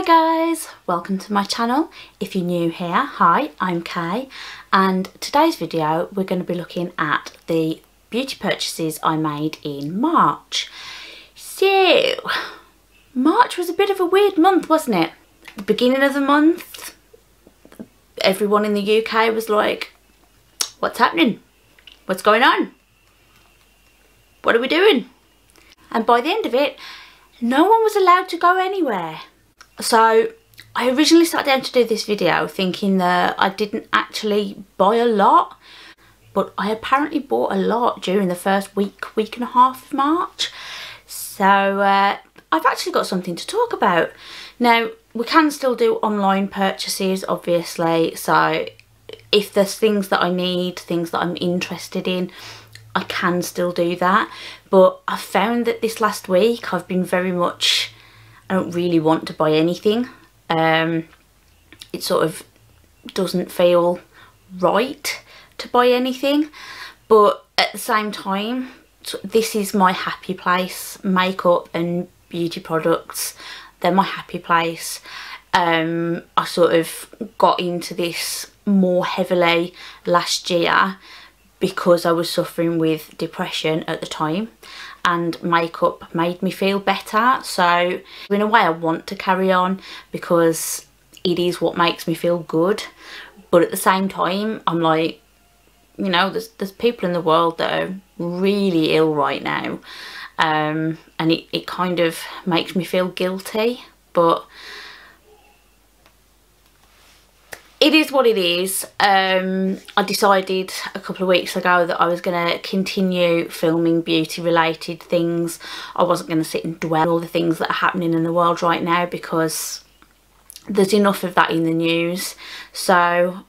guys, welcome to my channel. If you're new here, hi, I'm Kay, and today's video we're going to be looking at the beauty purchases I made in March. So, March was a bit of a weird month, wasn't it? The beginning of the month, everyone in the UK was like, what's happening? What's going on? What are we doing? And by the end of it, no one was allowed to go anywhere. So I originally sat down to do this video thinking that I didn't actually buy a lot, but I apparently bought a lot during the first week and a half of March. So I've actually got something to talk about. Now, we can still do online purchases, obviously, so if there's things that I need, things that I'm interested in, I can still do that. But I found that this last week I've been very much, I don't really want to buy anything. It sort of doesn't feel right to buy anything, but at the same time, this is my happy place. Makeup and beauty products, they're my happy place. I sort of got into this more heavily last year because I was suffering with depression at the time, and makeup made me feel better. So in a way I want to carry on because it is what makes me feel good, but at the same time I'm like, you know, there's people in the world that are really ill right now, and it kind of makes me feel guilty, but it is what it is. I decided a couple of weeks ago that I was going to continue filming beauty related things. I wasn't going to sit and dwell on all the things that are happening in the world right now because there's enough of that in the news. So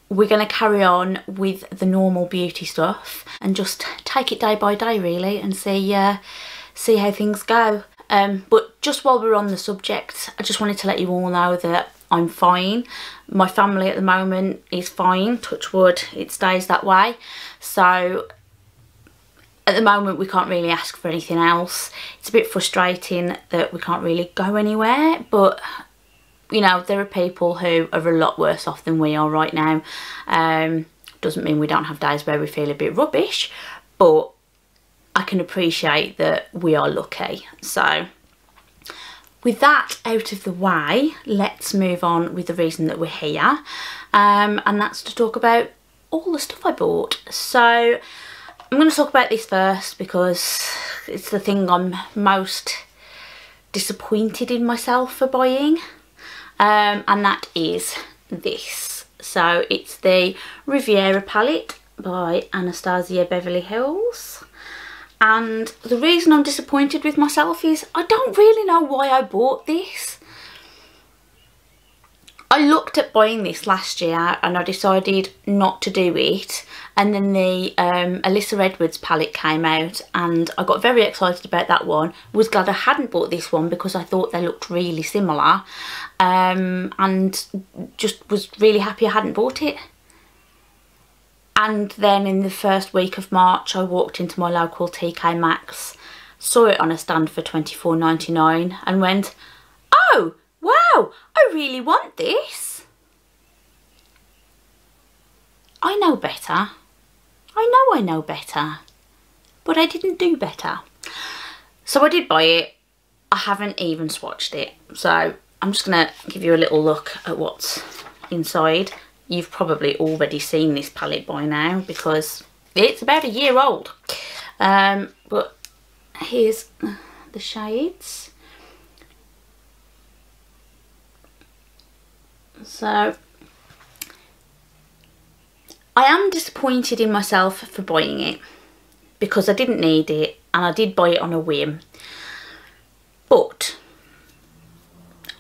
we're going to carry on with the normal beauty stuff and just take it day by day really, and see how things go. But just while we're on the subject, I just wanted to let you all know that I'm fine. My family at the moment is fine, touch wood, it stays that way. So at the moment we can't really ask for anything else. It's a bit frustrating that we can't really go anywhere, but you know, there are people who are a lot worse off than we are right now. Doesn't mean we don't have days where we feel a bit rubbish, but I can appreciate that we are lucky. So with that out of the way, let's move on with the reason that we're here, and that's to talk about all the stuff I bought. So I'm going to talk about this first because it's the thing I'm most disappointed in myself for buying, and that is this. So it's the Riviera palette by Anastasia Beverly Hills. And the reason I'm disappointed with myself is I don't really know why I bought this. I looked at buying this last year and I decided not to do it, and then the Alyssa Edwards palette came out and I got very excited about that one. Was glad I hadn't bought this one because I thought they looked really similar, and just was really happy I hadn't bought it. And then in the first week of March I walked into my local TK Maxx, saw it on a stand for £24.99 and went, oh wow, I really want this. I know better. I know better. But I didn't do better. So I did buy it. I haven't even swatched it. So I'm just going to give you a little look at what's inside. You've probably already seen this palette by now because it's about a year old. But here's the shades. So I am disappointed in myself for buying it because I didn't need it and I did buy it on a whim. But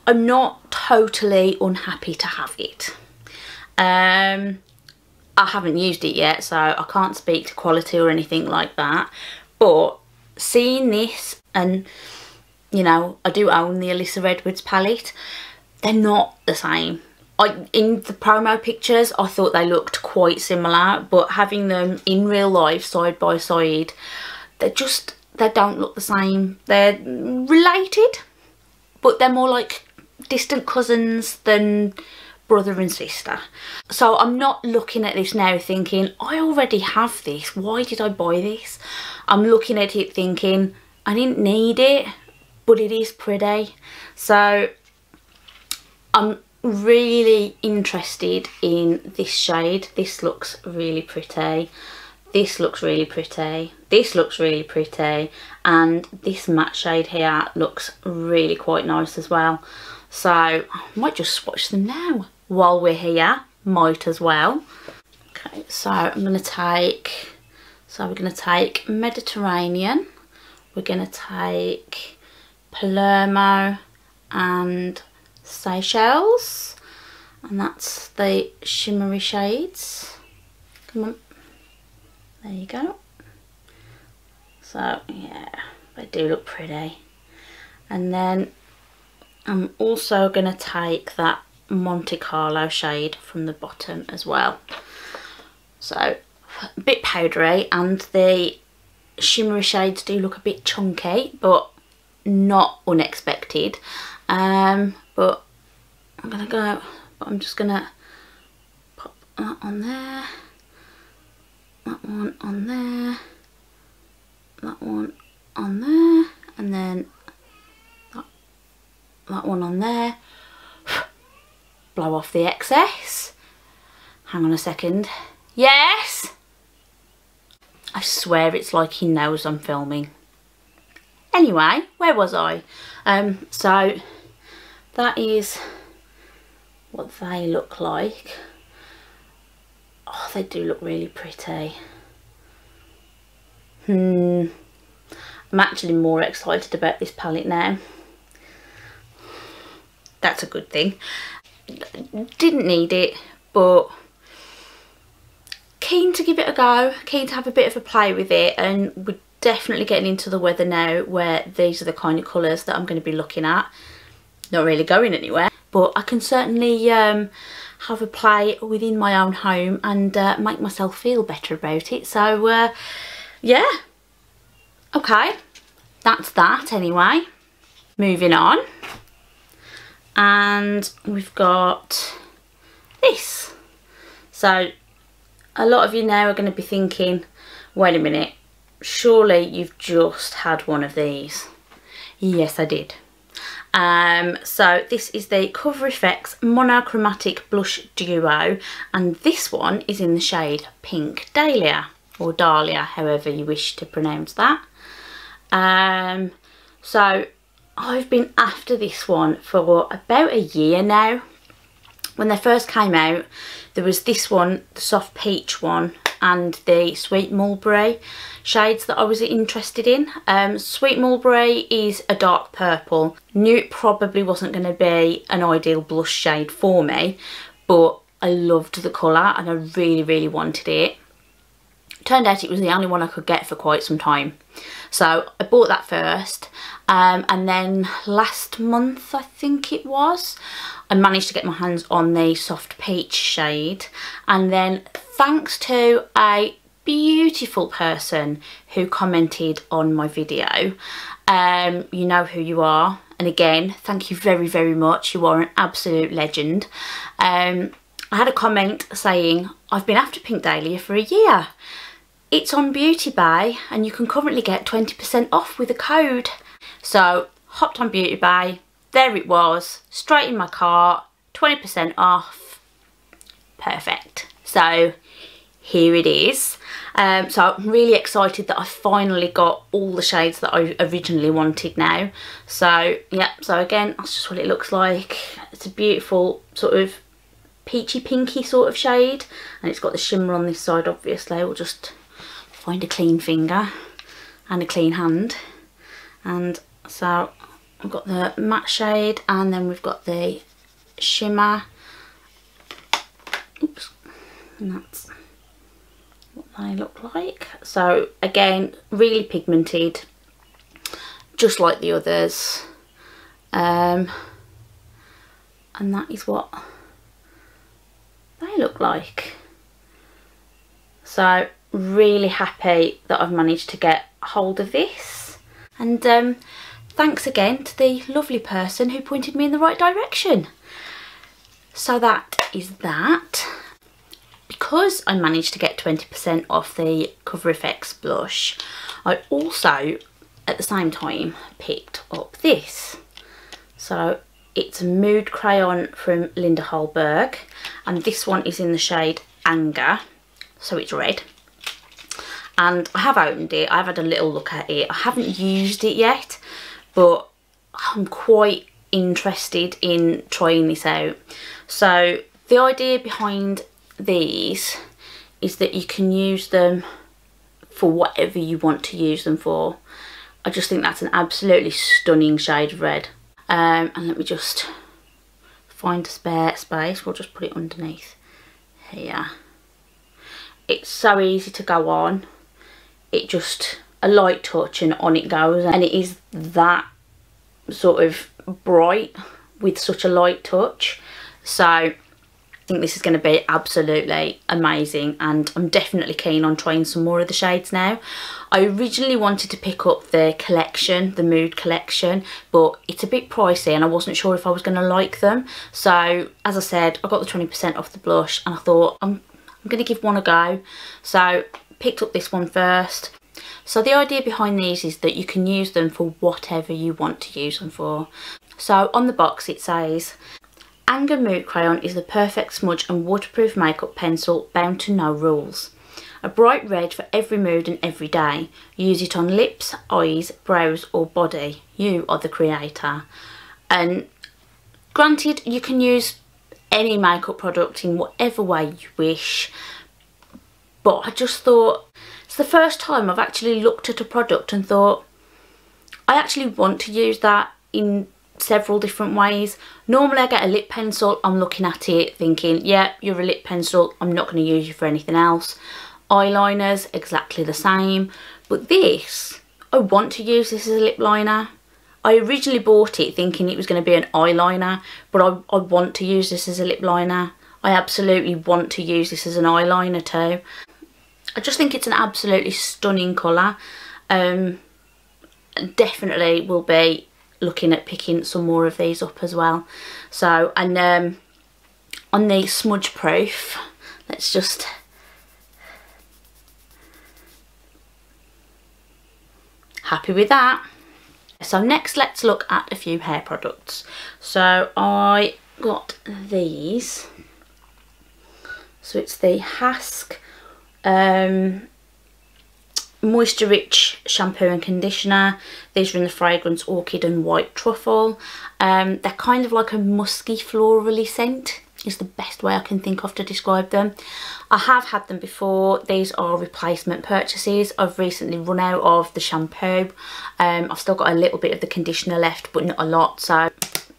I'm not totally unhappy to have it. I haven't used it yet, so I can't speak to quality or anything like that, but seeing this, and you know, I do own the Alyssa Edwards palette, they're not the same. In the promo pictures I thought they looked quite similar, but having them in real life side by side, they don't look the same. They're related, but they're more like distant cousins than brother and sister. So I'm not looking at this now thinking, I already have this, why did I buy this? I'm looking at it thinking, I didn't need it, but it is pretty. So I'm really interested in this shade. This looks really pretty. This looks really pretty. This looks really pretty. And this matte shade here looks really quite nice as well. So I might just swatch them now while we're here. Might as well. Okay, so I'm going to take, we're going to take Mediterranean. We're going to take Palermo and Seychelles. And that's the shimmery shades. Come on. There you go. So yeah, they do look pretty. And then I'm also going to take that Monte Carlo shade from the bottom as well. So a bit powdery, and the shimmery shades do look a bit chunky, but not unexpected. But I'm just going to pop that on there, that one on there, that one on there, and then that one on there. Blow off the excess. Hang on a second. Yes! I swear it's like he knows I'm filming. Anyway, where was I? So that is what they look like. Oh, they do look really pretty. I'm actually more excited about this palette now. That's a good thing. Didn't need it, but keen to give it a go, keen to have a bit of a play with it, and we're definitely getting into the weather now where these are the kind of colours that I'm going to be looking at. Not really going anywhere, but I can certainly have a play within my own home and make myself feel better about it. So yeah, okay, that's that anyway. Moving on. And we've got this. So a lot of you now are going to be thinking, wait a minute, surely you've just had one of these. Yes, I did. So this is the Cover FX Monochromatic Blush Duo, and this one is in the shade Pink Dahlia, or Dahlia, however you wish to pronounce that. So I've been after this one for about a year now. When they first came out, there was this one, the Soft Peach one, and the Sweet Mulberry shades that I was interested in. Sweet Mulberry is a dark purple. Knew it probably wasn't going to be an ideal blush shade for me, but I loved the colour and I really, really wanted it. Turned out it was the only one I could get for quite some time. So I bought that first, and then last month, I think it was, I managed to get my hands on the Soft Peach shade. And then thanks to a beautiful person who commented on my video, you know who you are, and again, thank you very, very much. You are an absolute legend. I had a comment saying, I've been after Pink Dahlia for a year. It's on Beauty Bay and you can currently get 20% off with a code. So hopped on Beauty Bay, there it was, straight in my cart, 20% off. Perfect. So here it is. So I'm really excited that I finally got all the shades that I originally wanted now. So yeah, so again, that's just what it looks like. It's a beautiful sort of peachy pinky sort of shade, and it's got the shimmer on this side. Obviously we'll just find a clean finger and a clean hand. And so I've got the matte shade, and then we've got the shimmer. Oops. And that's what they look like. So again, really pigmented, just like the others. And that is what they look like. So really happy that I've managed to get hold of this. And thanks again to the lovely person who pointed me in the right direction. So that is that. Because I managed to get 20% off the Cover FX blush, I also at the same time picked up this. So it's a Mood Crayon from Linda Hallberg, and this one is in the shade Anger, so it's red. And I have opened it, I've had a little look at it. I haven't used it yet, but I'm quite interested in trying this out. So the idea behind these is that you can use them for whatever you want to use them for. I just think that's an absolutely stunning shade of red. And let me just find a spare space. We'll just put it underneath here. It's so easy to go on. It just, a light touch and on it goes, and it is that sort of bright with such a light touch. So I think this is going to be absolutely amazing, and I'm definitely keen on trying some more of the shades now. I originally wanted to pick up the collection, the Mood collection, but it's a bit pricey and I wasn't sure if I was going to like them. So as I said, I got the 20% off the blush and I thought I'm going to give one a go. So picked up this one first. So the idea behind these is that you can use them for whatever you want to use them for. So on the box it says, Anger Mood Crayon is the perfect smudge and waterproof makeup pencil bound to no rules. A bright red for every mood and every day. Use it on lips, eyes, brows or body. You are the creator. And granted, you can use any makeup product in whatever way you wish, but I just thought, it's the first time I've actually looked at a product and thought, I actually want to use that in several different ways. Normally I get a lip pencil, I'm looking at it thinking, yeah, you're a lip pencil, I'm not going to use you for anything else. Eyeliners, exactly the same. But this, I want to use this as a lip liner. I originally bought it thinking it was going to be an eyeliner, but I want to use this as a lip liner. I absolutely want to use this as an eyeliner too. I just think it's an absolutely stunning colour. Definitely will be looking at picking some more of these up as well. So, and on the smudge proof, let's just happy with that. So next let's look at a few hair products. So I got these. So it's the Hask Moisture Rich Shampoo and Conditioner. These are in the fragrance Orchid and White Truffle. They're kind of like a musky florally scent is the best way I can think of to describe them. I have had them before. These are replacement purchases. I've recently run out of the shampoo. I've still got a little bit of the conditioner left, but not a lot, so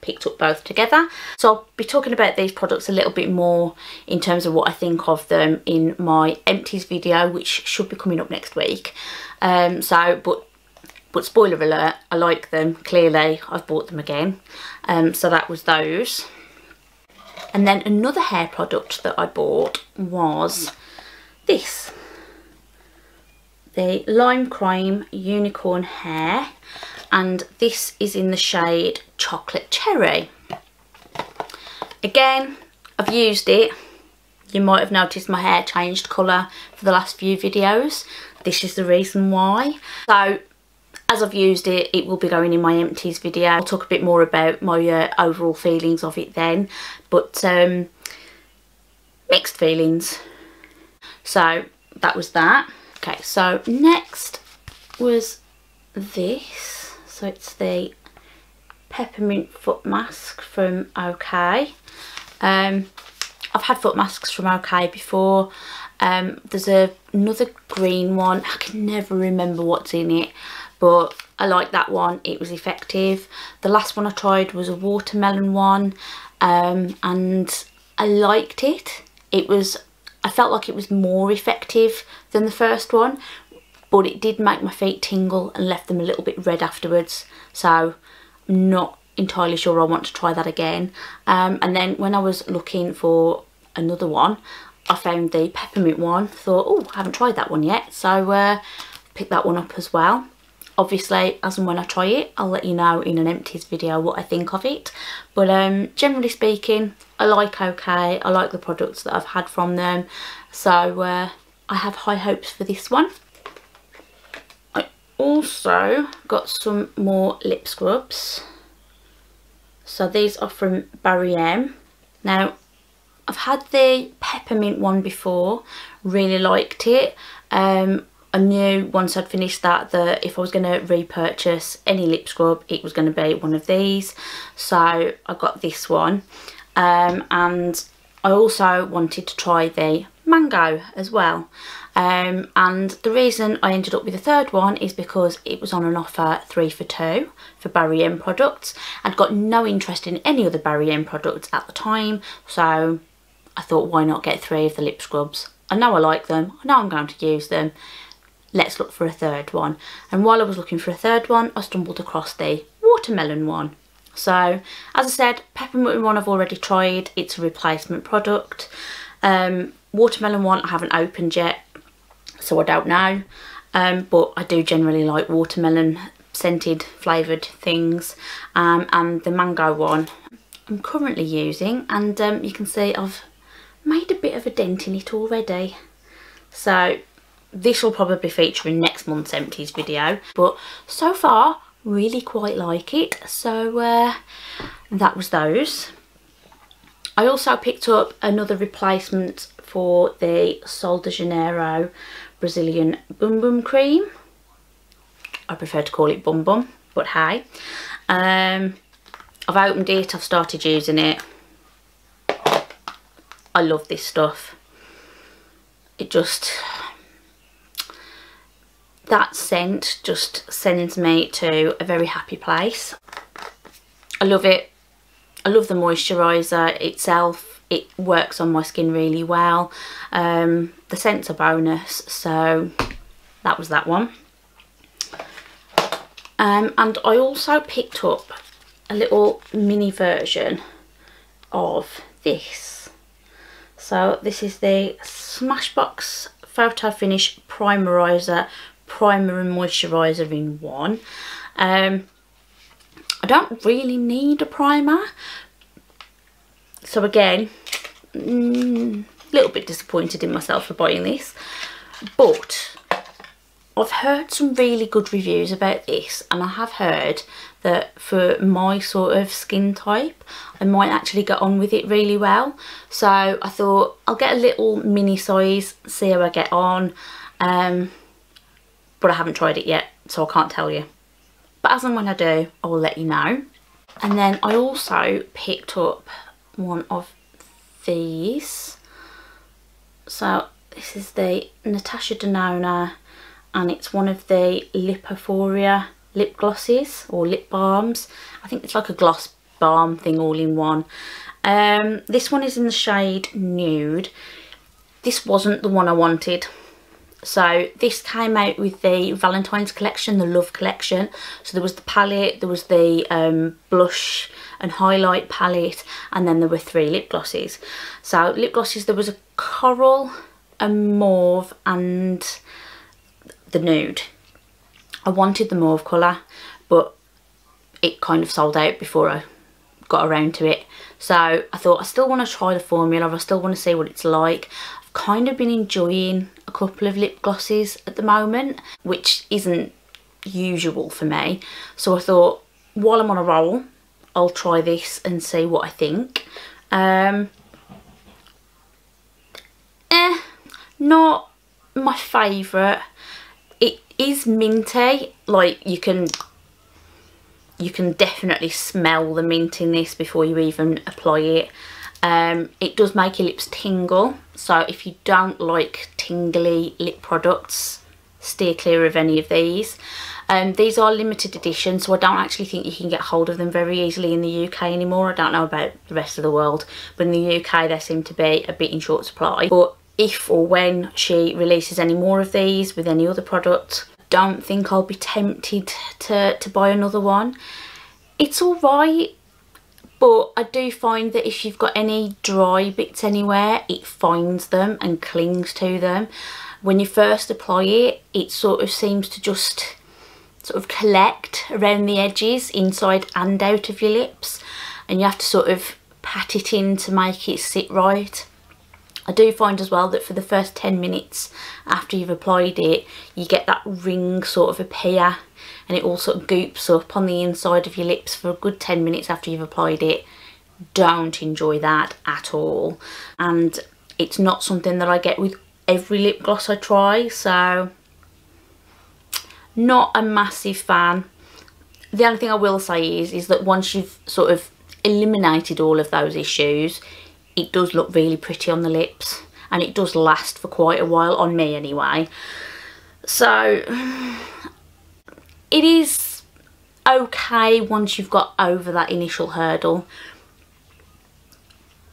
picked up both together. So I'll be talking about these products a little bit more in terms of what I think of them in my empties video, which should be coming up next week. But spoiler alert, I like them. Clearly I've bought them again. So that was those. And then another hair product that I bought was this, the Lime Crime Unicorn Hair, and this is in the shade Chocolate Cherry. Again, I've used it. You might have noticed my hair changed colour for the last few videos. This is the reason why. So as I've used it, it will be going in my empties video. I'll talk a bit more about my overall feelings of it then, but mixed feelings. So that was that. Okay, so next was this. So it's the Peppermint foot mask from OK. I've had foot masks from OK before. There's another green one. I can never remember what's in it, but I like that one. It was effective. The last one I tried was a watermelon one, and I liked it. I felt like it was more effective than the first one, but it did make my feet tingle and left them a little bit red afterwards. So I'm not entirely sure I want to try that again. And then when I was looking for another one, I found the peppermint one. Thought, oh, I haven't tried that one yet, so picked that one up as well. Obviously, as and when I try it, I'll let you know in an empties video what I think of it. But generally speaking, I like OK. I like the products that I've had from them. So I have high hopes for this one. I also got some more lip scrubs. So these are from Brazillian. Now, I've had the Peppermint one before, really liked it. I knew once I'd finished that if I was going to repurchase any lip scrub, it was going to be one of these. So I got this one. And I also wanted to try the mango as well. And the reason I ended up with the third one is because it was on an offer 3 for 2 for Brazillian products. I'd got no interest in any other Brazillian products at the time, so I thought, why not get 3 of the lip scrubs? I know I like them, I know I'm going to use them. Let's look for a third one. And while I was looking for a third one, I stumbled across the watermelon one. So, as I said, Peppermint one I've already tried. It's a replacement product. Watermelon one I haven't opened yet, so I don't know. But I do generally like watermelon scented flavoured things. And the mango one I'm currently using, and you can see I've made a bit of a dent in it already. So this will probably feature in next month's empties video, but so far really quite like it. So that was those. I also picked up another replacement for the Sol de Janeiro Brazilian Bum Bum Cream. I prefer to call it Bum Bum, but hey. I've opened it, I've started using it. I love this stuff. It just, that scent just sends me to a very happy place. I love it. I love the moisturiser itself. It works on my skin really well. The scent's a bonus, so that was that one. And I also picked up a little mini version of this. So this is the Smashbox Photo Finish Primerizer, Primer and Moisturiser in one. I don't really need a primer. So again, a little bit disappointed in myself for buying this. But I've heard some really good reviews about this, and I have heard that for my sort of skin type, I might actually get on with it really well. So I thought I'll get a little mini size, see how I get on. But I haven't tried it yet, so I can't tell you. But as and when I do, I will let you know. And then I also picked up one of these. So this is the Natasha Denona, and it's one of the Oh-Phoria lip glosses or lip balms. I think it's like a gloss balm thing all in one. This one is in the shade Nude. This wasn't the one I wanted. So this came out with the Valentine's collection, the Love collection. So there was the palette, there was the blush and highlight palette, and then there were 3 lip glosses. So lip glosses, there was a coral, a mauve and the Nude. I wanted the mauve colour, but it kind of sold out before I got around to it. So I thought I still want to try the formula, I still want to see what it's like. I've kind of been enjoying a couple of lip glosses at the moment, which isn't usual for me. So I thought, while I'm on a roll, I'll try this and see what I think. Not my favourite. It is minty, like you can definitely smell the mint in this before you even apply it. It does make your lips tingle, so if you don't like tingly lip products, steer clear of any of these. These are limited edition, so I don't actually think you can get hold of them very easily in the UK anymore. I don't know about the rest of the world, but in the UK they seem to be a bit in short supply. But if or when she releases any more of these with any other product, I don't think I'll be tempted to buy another one. It's alright, but I do find that if you've got any dry bits anywhere, it finds them and clings to them. When you first apply it, it sort of seems to just sort of collect around the edges, inside and out of your lips, and you have to sort of pat it in to make it sit right. I do find as well that for the first 10 minutes after you've applied it, you get that ring sort of appear, and it all sort of goops up on the inside of your lips for a good 10 minutes after you've applied it. Don't enjoy that at all, and it's not something that I get with every lip gloss I try, so not a massive fan. The only thing I will say is that once you've sort of eliminated all of those issues, it does look really pretty on the lips, and it does last for quite a while, on me anyway. So it is okay once you've got over that initial hurdle,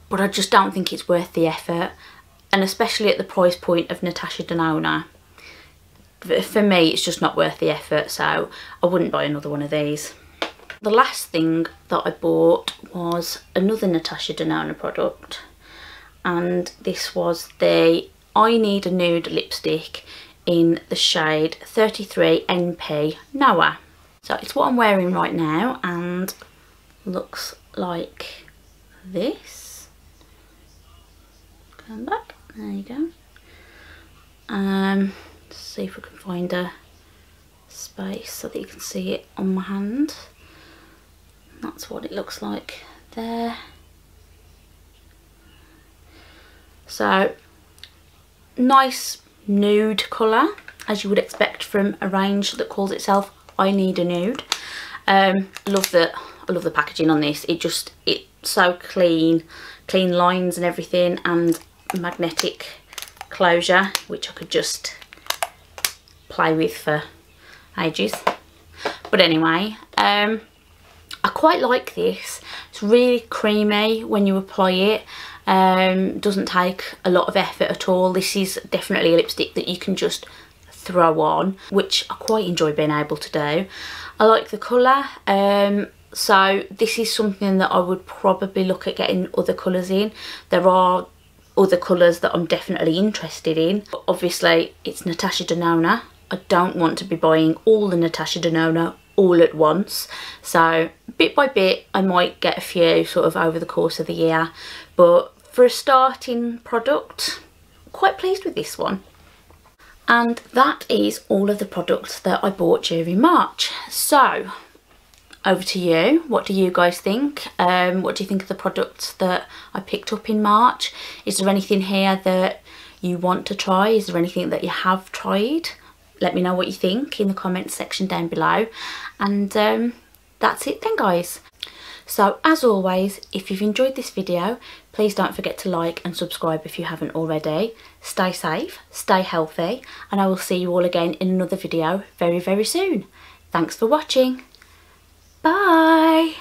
but I just don't think it's worth the effort, and especially at the price point of Natasha Denona. For me, it's just not worth the effort, so I wouldn't buy another one of these. The last thing that I bought was another Natasha Denona product, and this was the I Need a Nude lipstick in the shade 33 NP Noah. So it's what I'm wearing right now, and looks like this. Come back, there you go. Let's see if we can find a space so that you can see it on my hand. That's what it looks like there. So nice nude colour, as you would expect from a range that calls itself I Need a Nude. I love the packaging on this. It's so clean lines and everything, and magnetic closure, which I could just play with for ages. But anyway, I quite like this. It's really creamy when you apply it. Doesn't take a lot of effort at all. This is definitely a lipstick that you can just throw on, which I quite enjoy being able to do. I like the colour, so this is something that I would probably look at getting other colours in. There are other colours that I'm definitely interested in, but obviously it's Natasha Denona. I don't want to be buying all the Natasha Denona all at once, so bit by bit I might get a few sort of over the course of the year, but for a starting product, quite pleased with this one. And that is all of the products that I bought during March. So over to you. What do you guys think? What do you think of the products that I picked up in March? Is there anything here that you want to try? Is there anything that you have tried? Let me know what you think in the comments section down below. And that's it then, guys. So as always, if you've enjoyed this video, please don't forget to like and subscribe if you haven't already. Stay safe, stay healthy, and I will see you all again in another video very, very soon. Thanks for watching. Bye.